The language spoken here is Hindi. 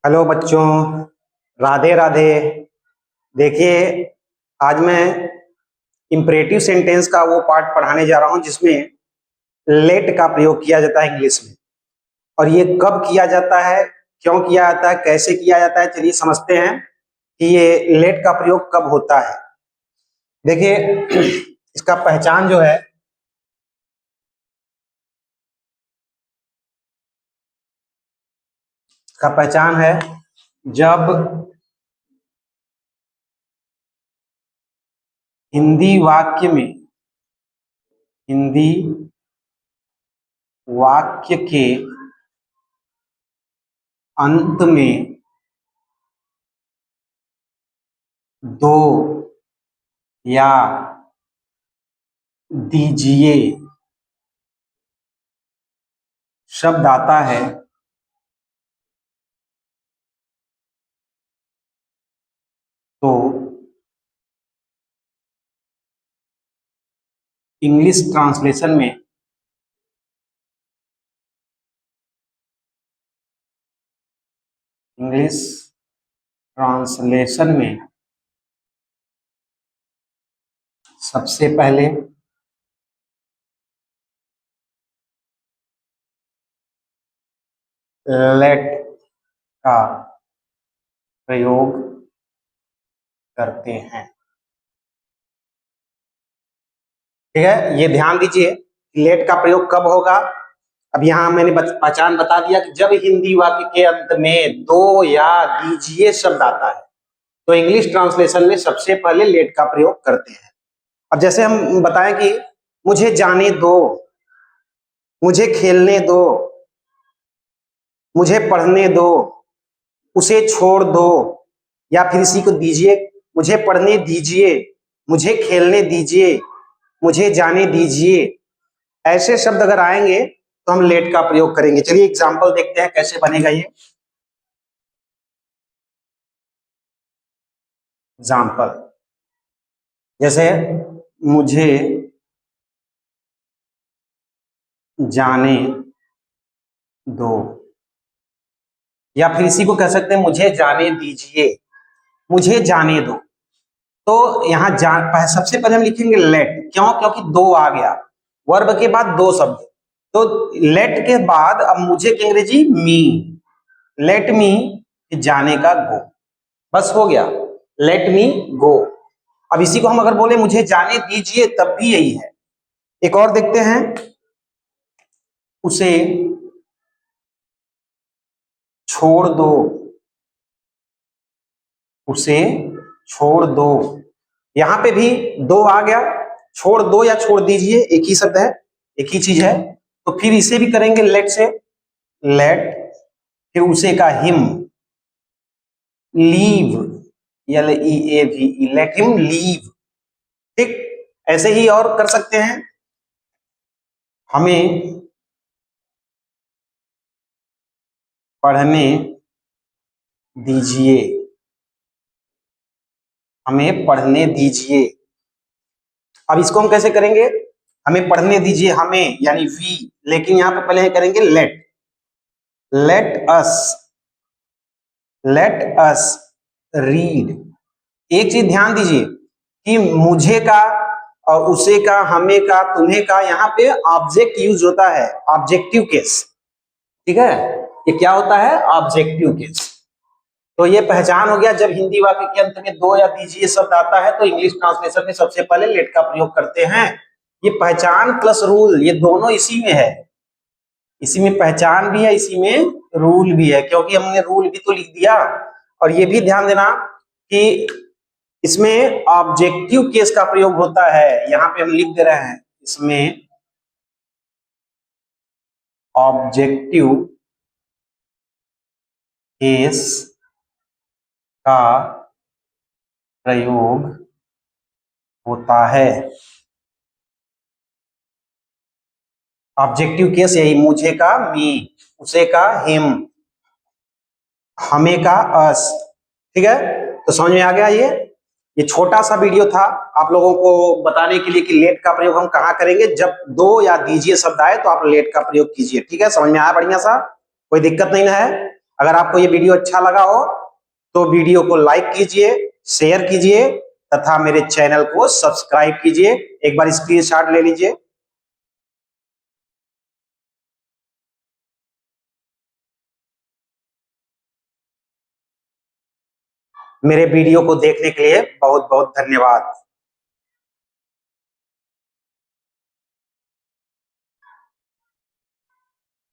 हेलो बच्चों, राधे राधे। देखिए, आज मैं इम्परेटिव सेंटेंस का वो पार्ट पढ़ाने जा रहा हूँ जिसमें लेट का प्रयोग किया जाता है इंग्लिश में। और ये कब किया जाता है, क्यों किया जाता है, कैसे किया जाता है, चलिए समझते हैं कि ये लेट का प्रयोग कब होता है। देखिए, इसका पहचान जो है, इसका पहचान है जब हिंदी वाक्य में, हिंदी वाक्य के अंत में दो या दीजिए शब्द आता है तो इंग्लिश ट्रांसलेशन में सबसे पहले लेट का प्रयोग करते हैं। ठीक है, ये ध्यान दीजिए, लेट का प्रयोग कब होगा। अब यहाँ मैंने पहचान बता दिया कि जब हिंदी वाक्य के अंत में दो या दीजिए शब्द आता है तो इंग्लिश ट्रांसलेशन में सबसे पहले लेट का प्रयोग करते हैं। अब जैसे हम बताएं कि मुझे जाने दो, मुझे खेलने दो, मुझे पढ़ने दो, उसे छोड़ दो, या फिर इसी को दीजिए, मुझे पढ़ने दीजिए, मुझे खेलने दीजिए, मुझे जाने दीजिए। ऐसे शब्द अगर आएंगे तो हम लेट का प्रयोग करेंगे। चलिए एग्जांपल देखते हैं कैसे बनेगा ये एग्जांपल। जैसे मुझे जाने दो, या फिर इसी को कह सकते हैं मुझे जाने दीजिए, मुझे जाने दो। तो यहाँ सबसे पहले हम लिखेंगे लेट। क्यों? क्योंकि दो आ गया, वर्ब के बाद दो शब्द। तो लेट के बाद अब मुझे की अंग्रेजी मी, लेट मी जाने का गो, बस हो गया, लेट मी गो। अब इसी को हम अगर बोले मुझे जाने दीजिए तब भी यही है। एक और देखते हैं, उसे छोड़ दो, उसे छोड़ दो। यहां पे भी दो आ गया, छोड़ दो या छोड़ दीजिए एक ही शब्द है, एक ही चीज है। तो फिर इसे भी करेंगे लेट से, लेट, फिर उसे का him, leave, LEAV, let him leave. ठीक, ऐसे ही और कर सकते हैं। हमें पढ़ने दीजिए, हमें पढ़ने दीजिए। अब इसको हम कैसे करेंगे, हमें पढ़ने दीजिए, हमें यानी वी, लेकिन यहां पर पहले करेंगे let, let us, let us read. एक चीज ध्यान दीजिए कि मुझे का और उसे का, हमें का, तुम्हें का, यहाँ पे ऑब्जेक्ट यूज होता है, ऑब्जेक्टिव केस। ठीक है, ये क्या होता है, ऑब्जेक्टिव केस। तो ये पहचान हो गया, जब हिंदी वाक्य के अंत में दो या दीजिए शब्द आता है तो इंग्लिश ट्रांसलेशन में सबसे पहले लेट का प्रयोग करते हैं। ये पहचान प्लस रूल, ये दोनों इसी में है, इसी में पहचान भी है, इसी में रूल भी है, क्योंकि हमने रूल भी तो लिख दिया। और ये भी ध्यान देना कि इसमें ऑब्जेक्टिव केस का प्रयोग होता है, यहां पे हम लिख दे रहे हैं, इसमें ऑब्जेक्टिव केस का प्रयोग होता है। ऑब्जेक्टिव केस यही, मुझे का मी, उसे का हिम, हमें का अस। ठीक है, तो समझ में आ गया। ये छोटा सा वीडियो था आप लोगों को बताने के लिए कि लेट का प्रयोग हम कहाँ करेंगे। जब दो या दीजिए शब्द आए तो आप लेट का प्रयोग कीजिए। ठीक है, समझ में आया बढ़िया सा, कोई दिक्कत नहीं है। अगर आपको ये वीडियो अच्छा लगा हो तो वीडियो को लाइक कीजिए, शेयर कीजिए तथा मेरे चैनल को सब्सक्राइब कीजिए। एक बार स्क्रीनशॉट ले लीजिए। मेरे वीडियो को देखने के लिए बहुत बहुत धन्यवाद।